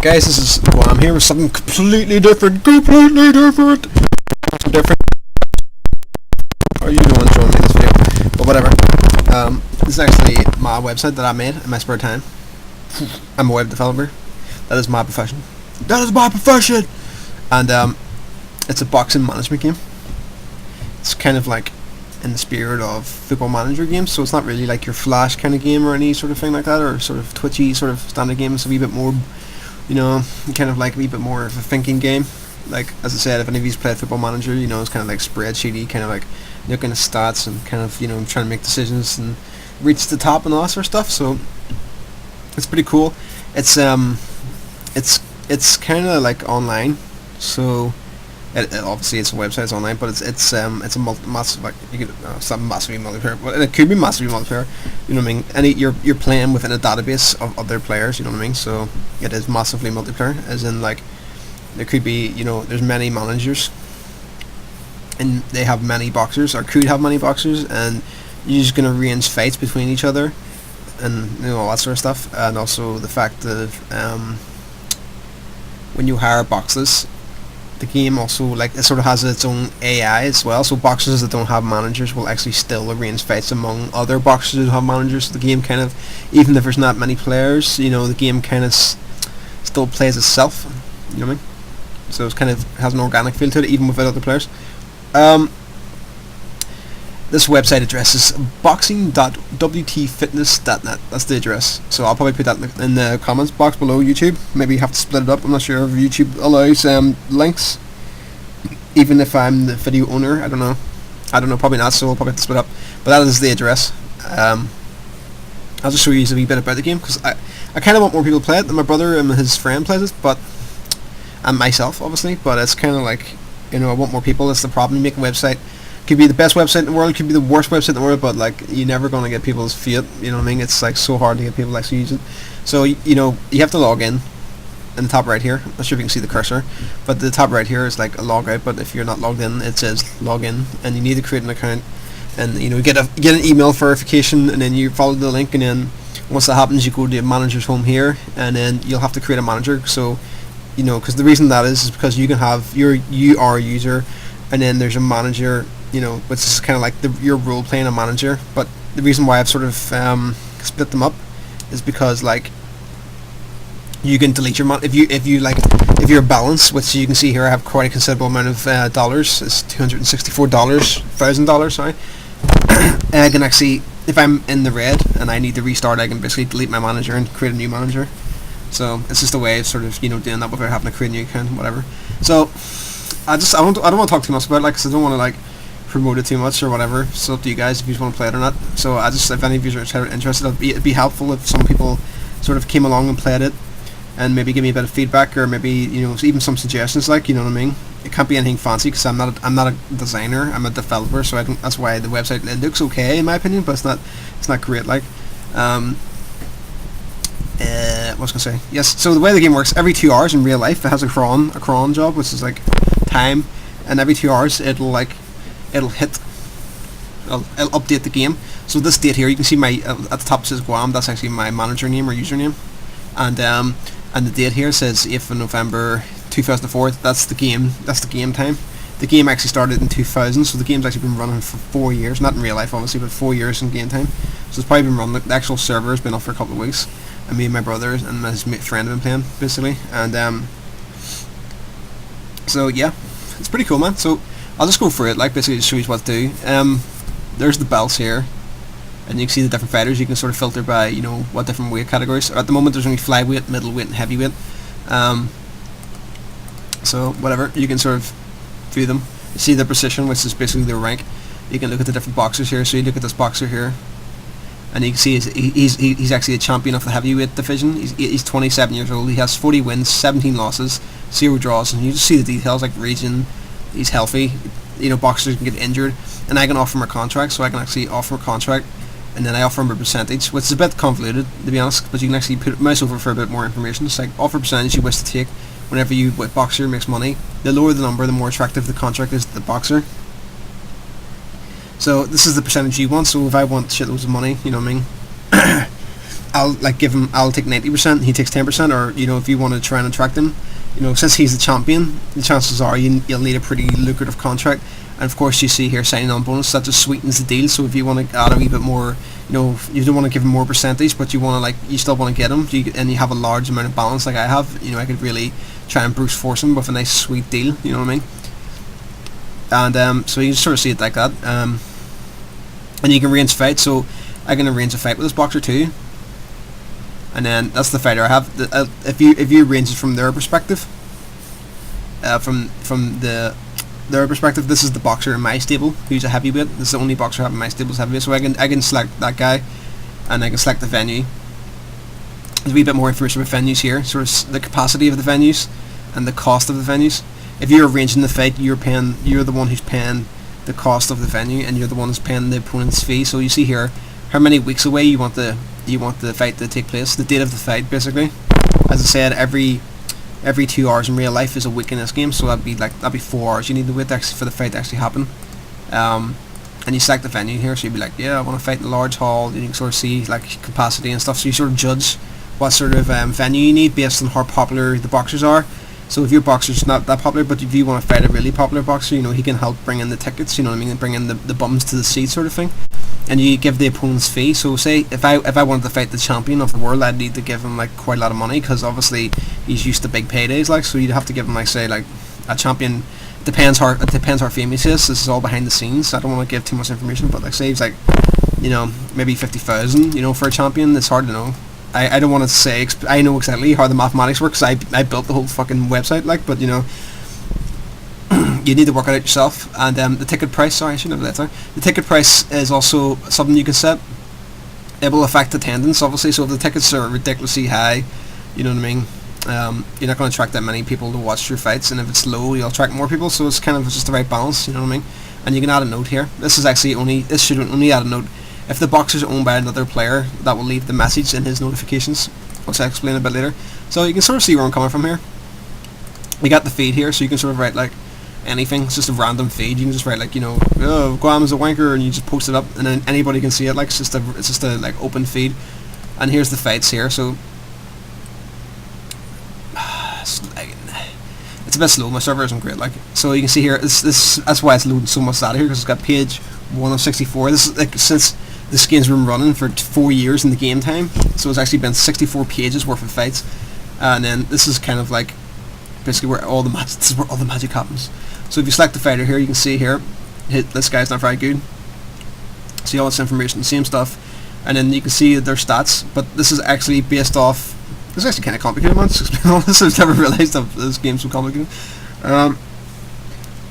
Guys, this is I'm here with something completely different. How are you doing showing me this video? But whatever. This is actually my website that I made in my spare time. I'm a web developer. That is my profession. And it's a boxing management game. It's kind of like in the spirit of football manager games, so it's not really like your Flash kind of game or any sort of thing like that, or sort of twitchy sort of standard game. It's a wee bit more, you know, kind of like a wee bit more of a thinking game. Like, as I said, if any of you's played football manager, you know, it's kind of like spreadsheety, kind of like looking at stats and kind of, you know, trying to make decisions and reach the top and all that sort of stuff. So it's pretty cool. It's kind of like online, so it obviously it's a website, it's online, but it's a massive, like, you could it's not massively multiplayer, but it could be massively multiplayer. You know what I mean? And you're playing within a database of other players. You know what I mean? So it is massively multiplayer, as in like there could be, you know, there's many managers, and they have many boxers, or could have many boxers, and you're just gonna arrange fights between each other, and you know, all that sort of stuff. And also the fact that when you hire boxers, the game also, like, it sort of has its own AI as well, so boxers that don't have managers will actually still arrange fights among other boxers who have managers. So the game kind of, even if there's not many players, you know, the game kind of still plays itself, you know what I mean? So it's kind of has an organic feel to it, even without other players. This website address is boxing.wtfitness.net. That's the address. So I'll probably put that in the comments box below YouTube. Maybe you have to split it up. I'm not sure if YouTube allows links, even if I'm the video owner. I don't know. Probably not. So we'll probably have to split up. But that is the address. I'll just show you a wee bit about the game, because I kind of want more people to play it. And my brother and his friend plays it, and myself obviously. But it's kind of like, you know, I want more people. That's the problem. You make a website. Could be the best website in the world, could be the worst website in the world, but like, you're never going to get people's feet, you know what I mean? It's like so hard to get people to actually use it. So you know, you have to log in the top right here. I'm not sure if you can see the cursor, but the top right here is like a log out, but if you're not logged in, it says log in, and you need to create an account, and you know, get an email verification, and then you follow the link, and then once that happens, you go to the manager's home here, and then you'll have to create a manager. So, you know, because the reason that is because you can have you are a user, and then there's a manager, you know, which is kind of like your role playing a manager. But the reason why I've sort of split them up is because, like, you can delete your if you're balanced, which you can see here, I have quite a considerable amount of dollars. It's $264,000, sorry. And I can actually, if I'm in the red and I need to restart, I can basically delete my manager and create a new manager. So it's just a way of sort of, you know, doing that without having to create a new account, whatever. So I don't want to talk too much about it, like, cause I don't want to like promote it too much or whatever. It's up to you guys if you want to play it or not. So if any of you are interested, it'd be helpful if some people sort of came along and played it, and maybe give me a bit of feedback, or maybe, you know, even some suggestions, like, you know what I mean? It can't be anything fancy, because I'm not a designer, I'm a developer, so that's why the website, it looks okay in my opinion, but it's not great, like. What was I gonna say? Yes, so the way the game works, every 2 hours in real life, it has a cron job, which is like time, and every 2 hours it'll update the game. So this date here, you can see my at the top says Guam. That's actually my manager name or username, and the date here says 8th of November 2004. That's the game time. The game actually started in 2000, so the game's actually been running for 4 years, not in real life obviously, but 4 years in game time. So it's probably been running. The actual server has been up for a couple of weeks, and me and my brother and my friend have been playing, basically. And so yeah, it's pretty cool, man. So I'll just go through it, like, basically to show you what to do. There's the belts here, and you can see the different fighters. You can sort of filter by, you know, what different weight categories. At the moment there's only flyweight, middleweight and heavyweight. So whatever, you can sort of view them. You see the position, which is basically their rank. You can look at the different boxers here. So you look at this boxer here, and you can see he's actually a champion of the heavyweight division. He's 27 years old. He has 40 wins, 17 losses, 0 draws, and you just see the details, like region. He's healthy. You know, boxers can get injured, and I can offer him a contract, so I can actually offer a contract, and then I offer him a percentage, which is a bit convoluted, to be honest, but you can actually mouse over for a bit more information. It's like, offer a percentage you wish to take whenever you boxer makes money. The lower the number, the more attractive the contract is to the boxer. So this is the percentage you want. So if I want shitloads of money, you know what I mean, I'll like give him. I'll take 90%. He takes 10%, or if you want to try and attract him, since he's the champion, the chances are you'll need a pretty lucrative contract. And of course, you see here signing on bonus that just sweetens the deal. So if you want to add a wee bit more, you don't want to give him more percentage, but you still want to get him, and you have a large amount of balance like I have. I could really try and brute force him with a nice sweet deal. You know what I mean? And so you can sort of see it like that. And you can arrange fight. So I can arrange a fight with this boxer too. And then that's the fighter I have. If you arrange it from their perspective, from their perspective, this is the boxer in my stable who's a heavyweight. This is the only boxer I have in my stable is heavyweight. So I can select that guy, and I can select the venue. There's a wee bit more information about venues here, sort of the capacity of the venues and the cost of the venues. If you're arranging the fight, you're the one who's paying the cost of the venue, and you're the one who's paying the opponent's fee. So you see here how many weeks away you want the fight to take place, the date of the fight basically. As I said, every 2 hours in real life is a week in this game, so that'd be 4 hours you need to wait for the fight to actually happen. And you select the venue here, so you'd be like, yeah, I want to fight in a large hall, and you can sort of see like capacity and stuff, so you sort of judge what sort of venue you need based on how popular the boxers are. So if your boxer's not that popular, but if you want to fight a really popular boxer, he can help bring in the tickets, you know what I mean, and bring in the bums to the seat sort of thing. And you give the opponent's fee. So say if I wanted to fight the champion of the world, I'd need to give him like quite a lot of money, because obviously he's used to big paydays, like, so you'd have to give him like, say, like a champion. Depends how famous he is. This is all behind the scenes. I don't want to give too much information, but like say he's like, maybe 50,000, for a champion. It's hard to know. I don't want to say I know exactly how the mathematics works, 'cause I built the whole fucking website, like, but you need to work it out yourself. And the ticket price, sorry, I shouldn't have let that. The ticket price is also something you can set. It will affect attendance, obviously, so if the tickets are ridiculously high, you know what I mean, you're not going to attract that many people to watch your fights, and if it's low, you'll attract more people, so it's kind of just the right balance, you know what I mean. And you can add a note here. This should only add a note if the boxer is owned by another player. That will leave the message in his notifications, which I'll explain a bit later. So you can sort of see where I'm coming from here. We got the feed here, so you can sort of write like anything. It's just a random feed. You can just write like, oh, Guam is a wanker, and you just post it up, and then anybody can see it. Like, it's just a like open feed. And here's the fights here. So it's a bit slow. My server isn't great. Like, so you can see here. That's why it's loading so much data here, because it's got page 1 of 64. This is like since this game's been running for 4 years in the game time, so it's actually been 64 pages worth of fights. And then this is kind of like basically where this is where all the magic happens. So if you select the fighter here, you can see here, this guy's not very good. See all this information, the same stuff, and then you can see their stats. But this is actually based off. This is actually kind of complicated, man. To explain all this, I've never realised that this game's so complicated.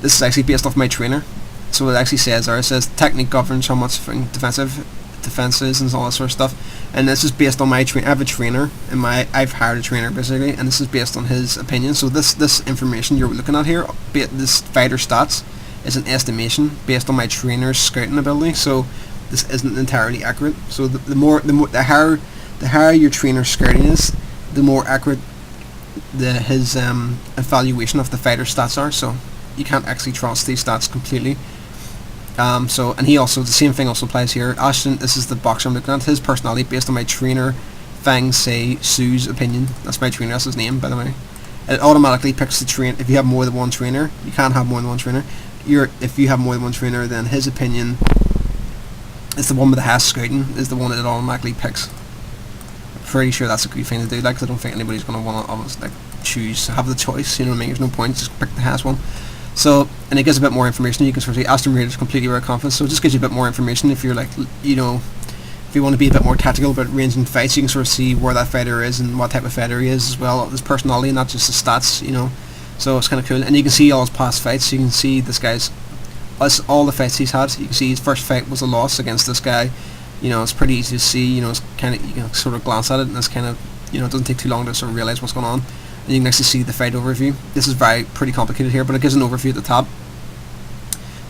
This is actually based off my trainer. So it actually says there, it says technique governs how much defenses and all that sort of stuff. And this is based on my trainer. I have a trainer, and I've hired a trainer basically, and this is based on his opinion. So this information you're looking at here, this fighter stats, is an estimation based on my trainer's scouting ability. So this isn't entirely accurate. So the higher your trainer's scouting is, the more accurate his evaluation of the fighter stats are. So you can't actually trust these stats completely. And he also, the same thing also applies here. Ashton, this is the boxer I'm looking at, his personality based on my trainer Fang Sei Su's opinion. That's my trainer, that's his name, by the way. It automatically picks the train. If you have more than one trainer, you can't have more than one trainer. If you have more than one trainer, then his opinion is the one with the highest scouting, is the one that it automatically picks. I'm pretty sure that's a good thing to do, like, 'cause I don't think anybody's going to want to like have the choice, you know what I mean? There's no point, just pick the highest one. So, and it gives a bit more information. You can sort of see Aston Raiders completely without confidence, so it just gives you a bit more information if you're like, if you want to be a bit more tactical about ranging fights. You can sort of see where that fighter is and what type of fighter he is as well, his personality, not just his stats, so it's kind of cool. And you can see all his past fights. You can see this guy's, all the fights he's had. You can see his first fight was a loss against this guy. It's pretty easy to see, it's kind of, you can sort of glance at it, and it's kind of, it doesn't take too long to sort of realise what's going on. And you can actually see the fight overview. This is pretty complicated here, but it gives an overview at the top.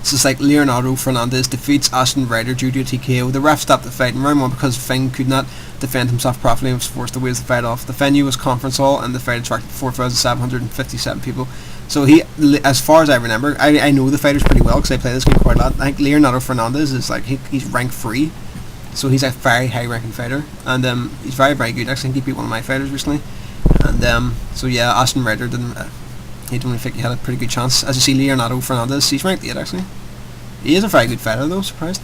This is like Leonardo Fernandez defeats Ashton Ryder due to a TKO. The ref stopped the fight in round 1 because Feng could not defend himself properly and was forced to wave the fight off. The venue was conference hall, and the fight attracted 4,757 people. So he, as far as I remember, I know the fighters pretty well because I play this game quite a lot. I think Leonardo Fernandez is like, he's rank 3 So he's a very high ranking fighter, and he's very, very good. Actually, I think he beat one of my fighters recently. And so yeah, Austin Ryder didn't. He didn't really think he had a pretty good chance. As you see, Leonardo Fernandez, he's ranked 8 actually. He is a very good fighter though. Surprised.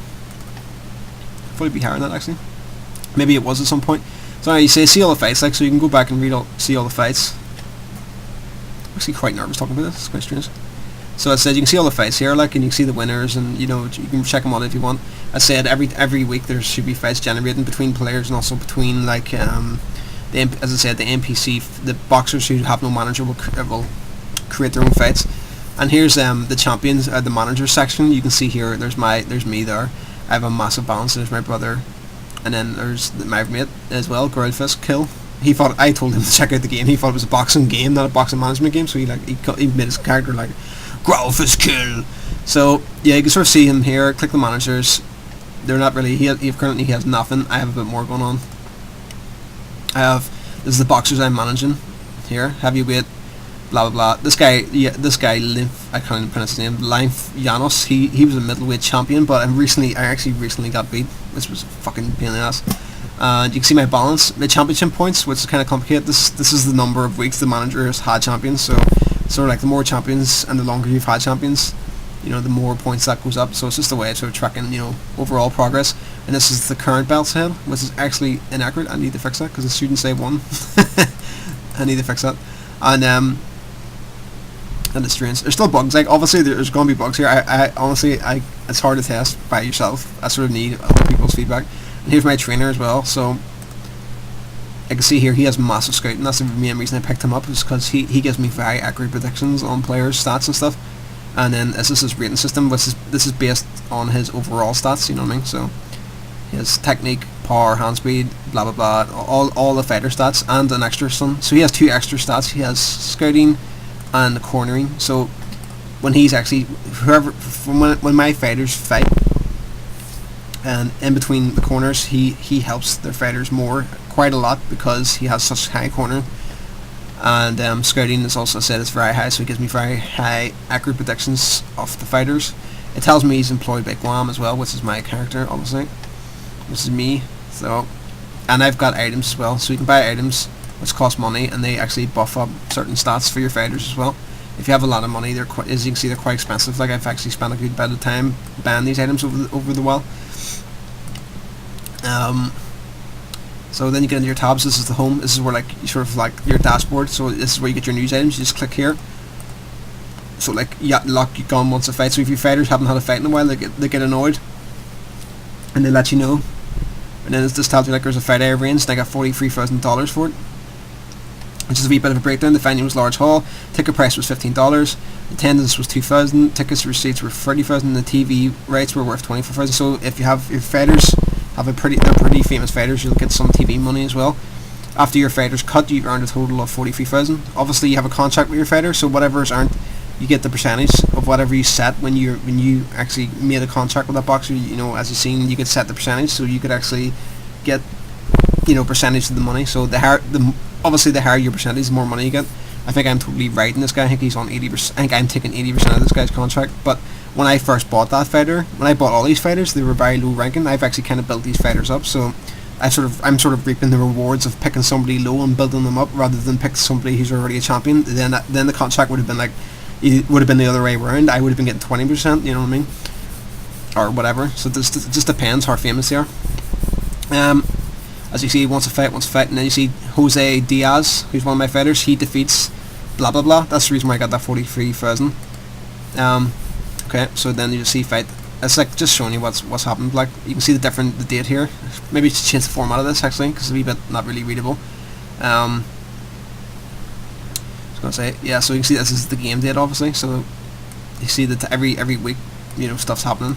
Probably be higher than that actually. Maybe it was at some point. So now you say see all the fights, like, so you can go back and see all the fights. I'm actually quite nervous talking about this. It's quite strange. So I said you can see all the fights here, like, and you can see the winners, and you know you can check them on if you want. I said every week there should be fights generating between players and also between like as I said, the NPC, the boxers who have no manager will create their own fights. And here's the champions, the managers section. You can see here there's me there. I have a massive balance. There's my brother, and then there's my mate as well, Growlfist Kill. He thought I told him to check out the game. He thought it was a boxing game, not a boxing management game. So he made his character like Growlfist Kill. So yeah, you can sort of see him here. Click the managers. They're not really. Currently he has nothing. I have a bit more going on. This is the boxers I'm managing here. Heavyweight, blah blah blah. This guy, Lymph, I can't even pronounce his name. Lymph Janos. He was a middleweight champion, but I actually recently got beat, which was a fucking pain in the ass. And you can see my balance, the championship points, which is kind of complicated. This is the number of weeks the manager has had champions. So sort of like the more champions and the longer you've had champions, you know, the more points that goes up. So it's just a way of sort of tracking, you know, overall progress. And this is the current belts head, which is actually inaccurate. I need to fix that because it shouldn't say 1. I need to fix that. And it's strange. There's still bugs. Like, obviously there's going to be bugs here. I honestly, it's hard to test by yourself. I sort of need other people's feedback. And here's my trainer as well. So I can see here he has massive scouting. That's the main reason I picked him up, is because he gives me very accurate predictions on players' stats and stuff. And then this is his rating system, which this is based on his overall stats, you know what I mean? So his technique, power, hand speed, blah blah blah, all the fighter stats, and an extra one. So he has 2 extra stats. He has scouting and cornering. So when he's actually when my fighters fight, and in between the corners, he helps their fighters quite a lot, because he has such high cornering. And scouting is also said it's very high, so he gives me very high accurate predictions of the fighters. It tells me he's employed by Guam as well, which is my character, obviously. This is me. So, and I've got items as well, so you can buy items which cost money, and they actually buff up certain stats for your fighters as well. If you have a lot of money, as you can see, they're quite expensive. Like, I've actually spent a good bit of time buying these items over the while. So then you get into your tabs. This is the home. This is where, like, you sort of like your dashboard. So this is where you get your news items. You just click here. So like, lock gun wants a fight. So if your fighters haven't had a fight in a while, they get annoyed, and they let you know. And then this tells you, like, there's a fight I arranged, and I got $43,000 for it. Which is a wee bit of a breakdown. The venue was Large Hall. Ticket price was $15. Attendance was 2,000. Tickets receipts were 30,000. The TV rights were worth 24,000. So if you have your fighters they're pretty famous fighters, you'll get some TV money as well. After your fighters cut, you earned a total of 43,000. Obviously, you have a contract with your fighter, so whatever is earned, you get the percentage of whatever you set when you actually made a contract with that boxer. You know, as you've seen, you could set the percentage, so you could actually get, you know, percentage of the money. So obviously the higher your percentage, the more money you get. I think I'm totally right in this guy. I think he's on 80%. I think I'm taking 80% of this guy's contract. But when I first bought that fighter, when I bought all these fighters, they were very low ranking. I've actually kind of built these fighters up, so I'm sort of reaping the rewards of picking somebody low and building them up, rather than pick somebody who's already a champion. Then the contract would have been like, it would have been the other way around. I would have been getting 20%. You know what I mean, or whatever. So it just depends how famous they are. As you see, wants a fight, and then you see Jose Diaz, who's one of my fighters. He defeats blah blah blah. That's the reason why I got that 43,000. Okay, so then you see fight. It's like just showing you what's happened. Like, you can see the date here. Maybe change the format of this actually, because it's a wee bit not really readable. I was gonna say, yeah. So you can see this is the game date, obviously. So you see that every week, you know, stuff's happening.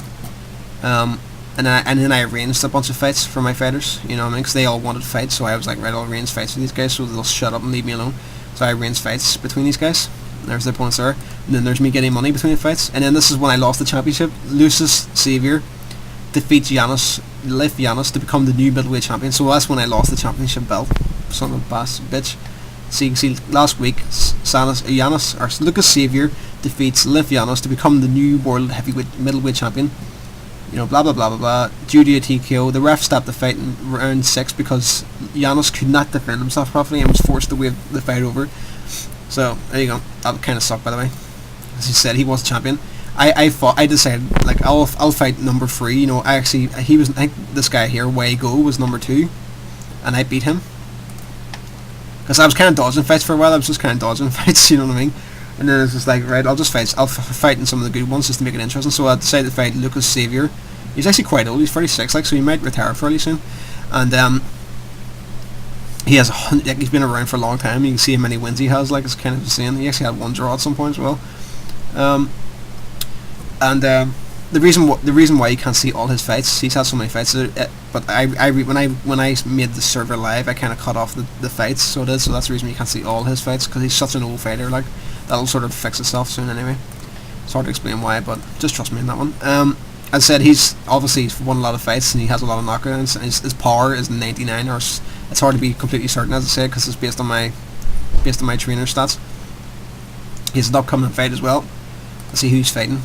And then I arranged a bunch of fights for my fighters, you know what I mean, because they all wanted fights, so I was like, right, I'll arrange fights for these guys so they'll shut up and leave me alone. So I arranged fights between these guys. There's the opponents there, and then there's me getting money between the fights. And then this is when I lost the championship. Lucis Xavier defeats Lymph Janos to become the new middleweight champion. So that's when I lost the championship belt. Son of a bitch. So you can see last week, Lucas Xavier defeats Lymph Janos to become the new world middleweight champion. blah blah blah blah blah. Due to a TKO, the ref stopped the fight in round 6 because Janos could not defend himself properly and was forced to wave the fight over. So there you go. That kind of sucked, by the way. As he said, he was champion. I decided, like, I'll fight number 3. I think this guy here, Way Go, was number 2, and I beat him. Because I was kind of dodging fights for a while. I was just kind of dodging fights, you know what I mean? And then it's just like, right, I'll fight in some of the good ones just to make it interesting. So I decided to fight Lucas Xavier. He's actually quite old. He's 36, like, so he might retire fairly soon. And he has he's been around for a long time. You can see how many wins he has. Like, it's kind of insane. He actually had 1 draw at some point as well. The reason why you can't see all his fights, he's had so many fights. But when I made the server live, I kind of cut off the fights. So that's the reason you can't see all his fights, because he's such an old fighter. Like, that'll sort of fix itself soon anyway. It's hard to explain why, but just trust me on that one. As I said, he's won a lot of fights and he has a lot of knockouts. And his power is 99, or it's hard to be completely certain, as I said, because it's based on my trainer stats. He has an upcoming fight as well. Let's see who he's fighting.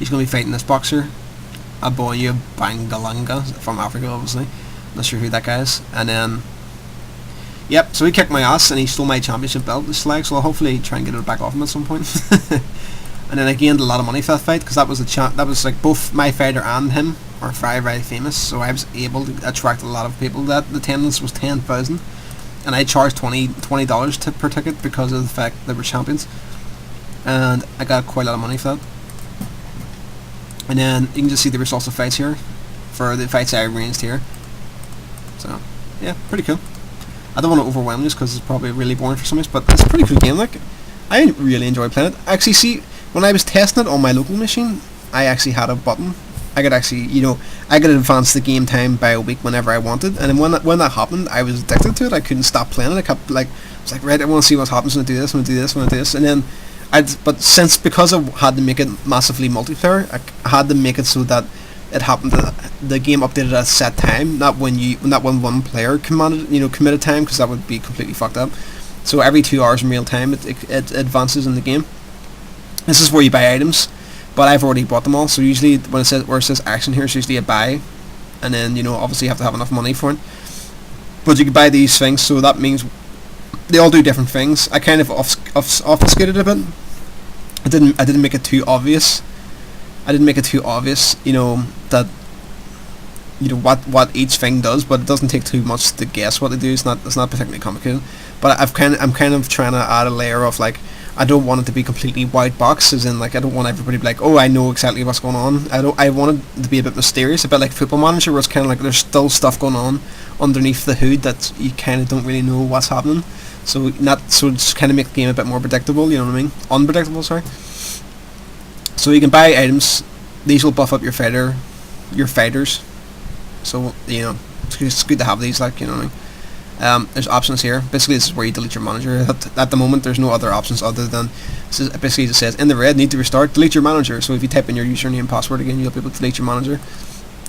He's going to be fighting this boxer, Aboya Bangalanga, from Africa, obviously. Not sure who that guy is. And then, yep, so he kicked my ass and he stole my championship belt this slag, so I'll hopefully try and get it back off him at some point. And then I gained a lot of money for that fight, because that was like both my fighter and him are very, very famous, so I was able to attract a lot of people. That the attendance was 10,000, and I charged $20 per ticket because of the fact they were champions, and I got quite a lot of money for that. And then you can just see the results of fights here, for the fights I arranged here. So yeah, pretty cool. I don't want to overwhelm you because it's probably really boring for some of you, but it's a pretty cool game. Like, I really enjoy playing it. Actually, see, when I was testing it on my local machine, I actually had a button. I could actually, I could advance the game time by a week whenever I wanted. And then when that happened, I was addicted to it. I couldn't stop playing it. I was like, right, I want to see what happens when I do this, when I do this, when I do this. And then, because I had to make it massively multiplayer, I had to make it so that it happened that the game updated at a set time, not when one player committed time, because that would be completely fucked up. So every 2 hours in real time, it advances in the game. This is where you buy items, but I've already bought them all. So usually when it says action here, it's usually a buy, and then obviously you have to have enough money for it. But you can buy these things, so that means they all do different things. I kind of obfuscated a bit. I didn't make it too obvious. That what each thing does, but it doesn't take too much to guess what they do. It's not particularly complicated. But I'm kind of trying to add a layer of, like, I don't want it to be completely white box, as in, like, I don't want everybody to be like, oh, I know exactly what's going on. I want it to be a bit mysterious, a bit like Football Manager, where it's kind of like there's still stuff going on underneath the hood that you kind of don't really know what's happening. So just kind of make the game a bit more predictable. You know what I mean? Unpredictable, sorry. So you can buy items. These will buff up your fighters. So it's good to have these. Like, you know what I mean? There's options here. Basically, this is where you delete your manager. At the moment, there's no other options other than basically it says in the red, need to restart, delete your manager. So if you type in your username and password again, you'll be able to delete your manager.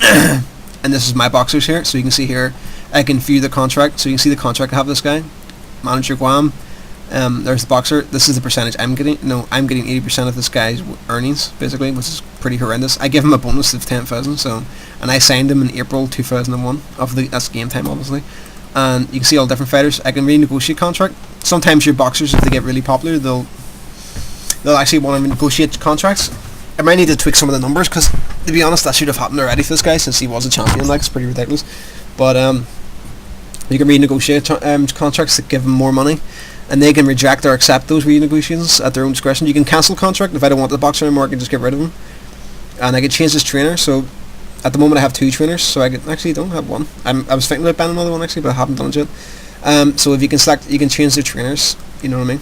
And this is my boxers here, so you can see here I can view the contract. So you can see the contract I have this guy, manager Guam. There's the boxer. This is the percentage I'm getting. No, I'm getting 80% of this guy's earnings, basically, which is pretty horrendous. I give him a bonus of 10,000. And I signed him in April 2001. That's game time, obviously. And you can see all different fighters. I can renegotiate contract. Sometimes your boxers, if they get really popular, they'll actually want to negotiate contracts. I might need to tweak some of the numbers, because to be honest, that should have happened already for this guy since he was a champion. Like, it's pretty ridiculous. But you can renegotiate contracts that give them more money, and they can reject or accept those renegotiations at their own discretion. You can cancel contract. If I don't want the boxer anymore, I can just get rid of him, and I can change his trainer. So at the moment I have 2 trainers, so I don't have one. I was thinking about banning another one actually, but I haven't done it yet. So if you can select, you can change the trainers. You know what I mean?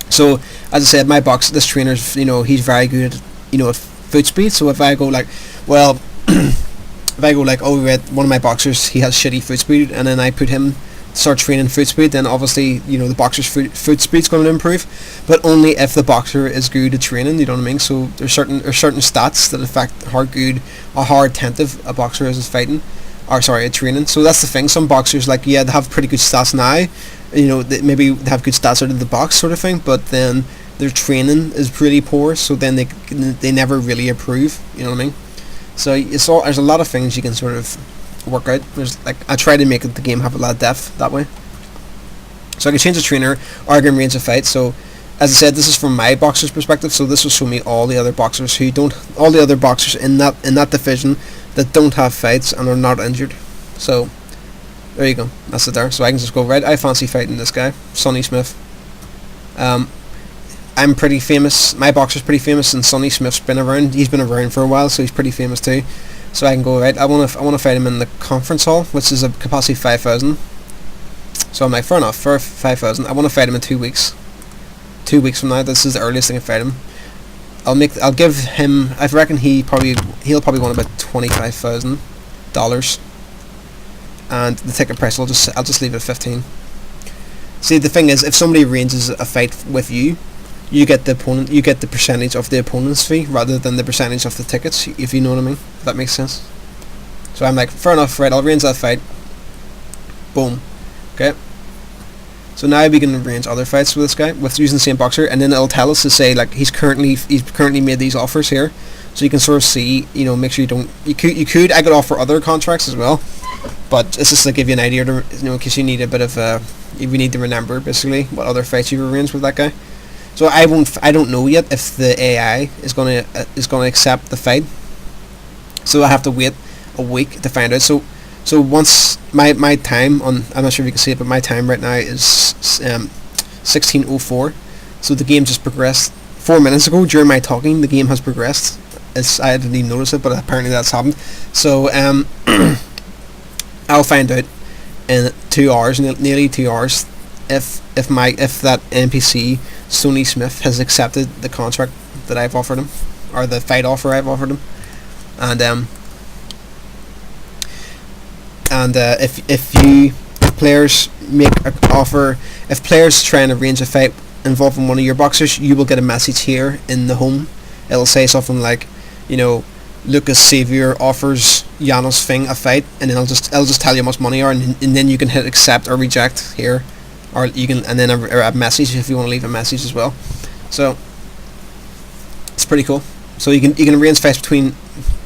So as I said, this trainer's, he's very good at, at foot speed. So if I go like, well, if I go like, oh, one of my boxers, he has shitty foot speed, and then I put him start training foot speed, then obviously the boxer's foot speed's going to improve, but only if the boxer is good at training. You know what I mean? So there's certain stats that affect how good or how attentive a boxer is fighting, or sorry, at training. So that's the thing. Some boxers, like, yeah, they have pretty good stats now. Maybe they have good stats out of the box sort of thing, but then their training is pretty poor. So then they never really improve. You know what I mean? So there's a lot of things you can sort of work out. There's like I try to make the game have a lot of depth that way. So I can change the trainer, or I can arrange a fight. So as I said, this is from my boxer's perspective. So this will show me all the other boxers in that division that don't have fights and are not injured. So there you go. That's it there. So I can just go, right, I fancy fighting this guy, Sonny Smith. I'm pretty famous. My boxer's pretty famous, and Sonny Smith's been around. He's been around for a while, so he's pretty famous too. So I can go, right, I want to fight him in the conference hall, which is a capacity of 5,000. So I'm like, fair enough, for 5,000. I want to fight him in 2 weeks. 2 weeks from now, this is the earliest I can fight him. I'll give him. I reckon he'll probably want about $25,000, and the ticket price I'll just leave it at 15. See, the thing is, if somebody arranges a fight with you, you get the percentage of the opponent's fee rather than the percentage of the tickets, if you know what I mean. If that makes sense. So I'm like, fair enough, right? I'll arrange that fight. Boom. Okay. So now we can arrange other fights with this guy with using the same boxer, and then it'll tell us to say like he's currently made these offers here, so you can sort of see, make sure you don't. I could offer other contracts as well, but it's just to give you an idea, in case you need a bit of if you need to remember basically what other fights you've arranged with that guy. So I don't know yet if the AI is gonna accept the fight. So I have to wait a week to find out. So once my time on, I'm not sure if you can see it, but my time right now is 16:04. So the game just progressed 4 minutes ago. During my talking, the game has progressed. I didn't even notice it, but apparently that's happened. So I'll find out in 2 hours, nearly 2 hours, if that NPC Sonny Smith has accepted the contract that I've offered him, or the fight offer I've offered him, and if players make an offer, if players try and arrange a fight involving one of your boxers, you will get a message here in the home. It'll say something like, Lucas Xavier offers Janos Fing a fight, and then it'll just tell you how much money are, and then you can hit accept or reject here, or you can, and then a message if you want to leave a message as well. So it's pretty cool. So you can arrange fights between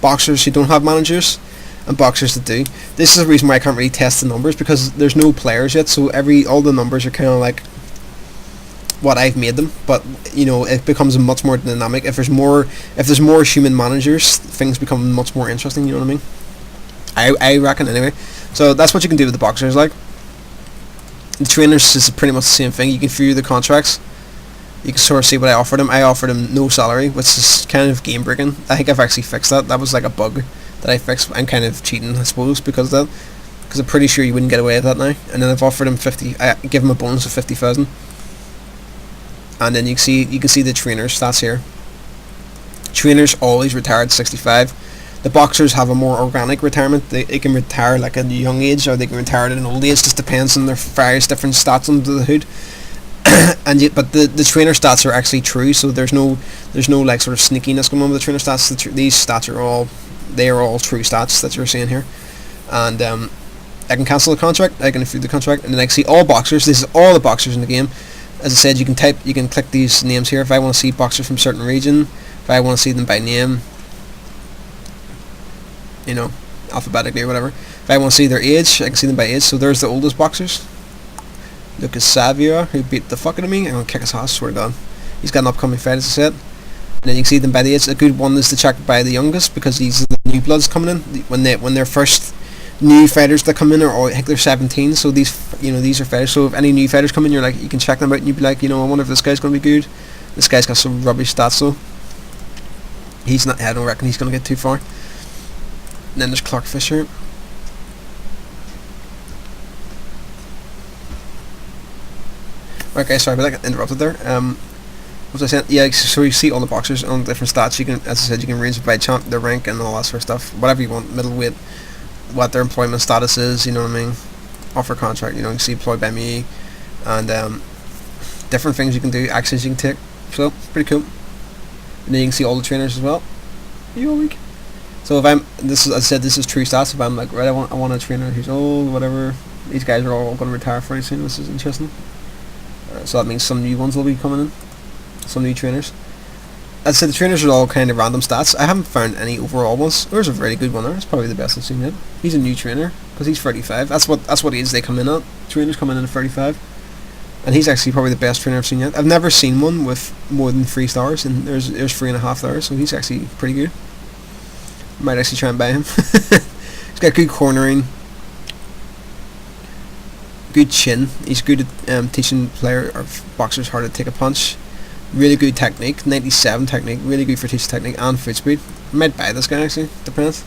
boxers who don't have managers and boxers that do. This is the reason why I can't really test the numbers, because there's no players yet, so all the numbers are kind of like what I've made them, but it becomes much more dynamic. If there's more human managers, things become much more interesting, you know what I mean? I reckon anyway. So that's what you can do with the boxers. Like the trainers is pretty much the same thing. You can view the contracts. You can sort of see what I offered him. I offered him no salary, which is kind of game breaking. I think I've actually fixed that. That was like a bug that I fixed. I'm kind of cheating, I suppose, because of that, because I'm pretty sure you wouldn't get away with that now. And then I've offered him 50. I give him a bonus of 50,000. And then you can see the trainers stats here. Trainers always retired 65. The boxers have a more organic retirement. They can retire like at a young age, or they can retire at an old age. Just depends on their various different stats under the hood. But the trainer stats are actually true. So there's no like sort of sneakiness going on with the trainer stats. These stats are all true stats that you're seeing here. And I can cancel the contract. I can view the contract, and then I can see all boxers. This is all the boxers in the game. As I said, you can click these names here. If I want to see boxers from a certain region, if I want to see them by name, alphabetically or whatever. If I want to see their age, I can see them by age. So there's the oldest boxers. Lucas Xavier, who beat the fuck out of me. I'm going to kick his ass, swear to God. He's got an upcoming fight, as I said. And then you can see them by the age. A good one is to check by the youngest, because these are the new bloods coming in. When they're first new fighters that come in, or I think they're 17, so these are fighters. So if any new fighters come in, you can check them out, and you'd be like, I wonder if this guy's going to be good. This guy's got some rubbish stats though. He's not. I don't reckon he's going to get too far. And then there's Clark Fisher. Okay, sorry, but I got interrupted there. What was I saying? Yeah, so you see all the boxers on different stats. You can, as I said, you can range by champ, their rank, and all that sort of stuff. Whatever you want, middleweight, what their employment status is, you know what I mean? Offer contract, you can see employed by me, and different things you can do, actions you can take. So pretty cool. And then you can see all the trainers as well. You all week. So if as I said, this is true stats. If I'm like, right, I want a trainer who's old, whatever. These guys are all going to retire pretty soon. This is interesting. So that means some new ones will be coming in, some new trainers. I'd say the trainers are all kind of random stats. I haven't found any overall ones. There's a very good winner. It's probably the best I've seen yet. He's a new trainer because he's 35. That's what age they come in at. Trainers come in at 35, and he's actually probably the best trainer I've seen yet. I've never seen one with more than 3 stars, and there's 3.5 stars. So he's actually pretty good. Might actually try and buy him. He's got good cornering, good chin. He's good at teaching boxers how to take a punch. Really good technique, 97 technique, really good for teaching technique and foot speed. I might buy this guy actually, depends.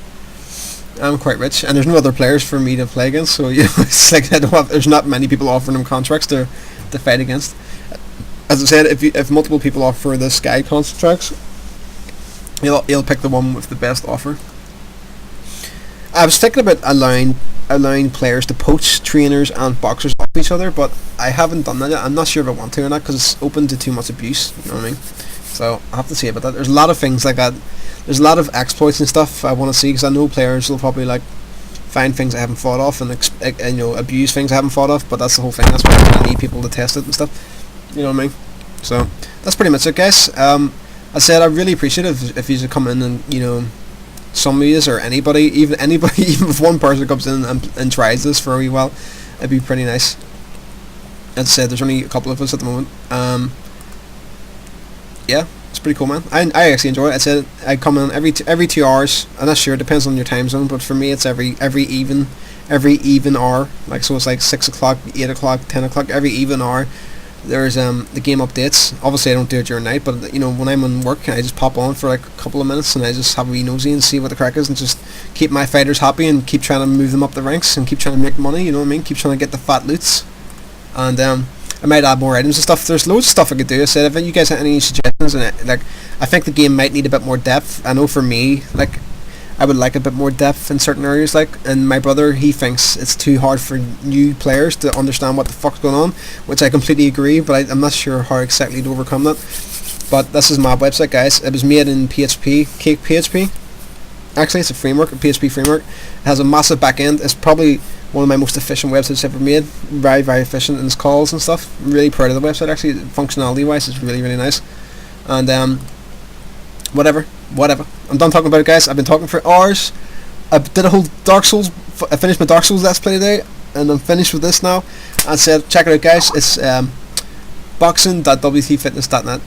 I'm quite rich, and there's no other players for me to play against, so it's like there's not many people offering him contracts to fight against. As I said, if multiple people offer this guy contracts, he'll pick the one with the best offer. I was thinking about allowing players to poach trainers and boxers off each other, but I haven't done that yet. I'm not sure if I want to or not because it's open to too much abuse, you know what I mean? So I'll have to see about that. There's a lot of things like that. There's a lot of exploits and stuff I want to see, because I know players will probably like find things I haven't thought of and abuse things I haven't thought of, but that's the whole thing. That's why I need people to test it and stuff, you know what I mean? So that's pretty much it, guys. I said I really appreciate it if you could come in and some of you or anybody, even if one person comes in and tries this for a wee while, it'd be pretty nice. As I said, there's only a couple of us at the moment. Yeah, it's pretty cool, man. I actually enjoy it. I said I come in every 2 hours. I'm not sure, it depends on your time zone, but for me it's every even hour. Like, so it's like 6 o'clock, 8 o'clock, 10 o'clock, every even hour. There's the game updates. Obviously I don't do it during night, but when I'm on work, I just pop on for like a couple of minutes and I just have a wee nosy and see what the crack is and just keep my fighters happy and keep trying to move them up the ranks and keep trying to make money, you know what I mean? Keep trying to get the fat loots. And I might add more items and stuff. There's loads of stuff I could do. I said if you guys have any suggestions, and I think the game might need a bit more depth. I know for me, like, I would like a bit more depth in certain areas, and my brother, he thinks it's too hard for new players to understand what the fuck's going on, which I completely agree, but I'm not sure how exactly to overcome that. But this is my website, guys. It was made in PHP, Cake PHP. Actually, it's a framework, a PHP framework. It has a massive back end. It's probably one of my most efficient websites ever made. Very, very efficient in its calls and stuff. I'm really proud of the website, actually. Functionality-wise, it's really, really nice. And, whatever. I'm done talking about it, guys. I've been talking for hours. I did a whole Dark Souls. I finished my Dark Souls Let's Play today, and I'm finished with this now. And said, check it out, guys. It's boxing.wtfitness.net.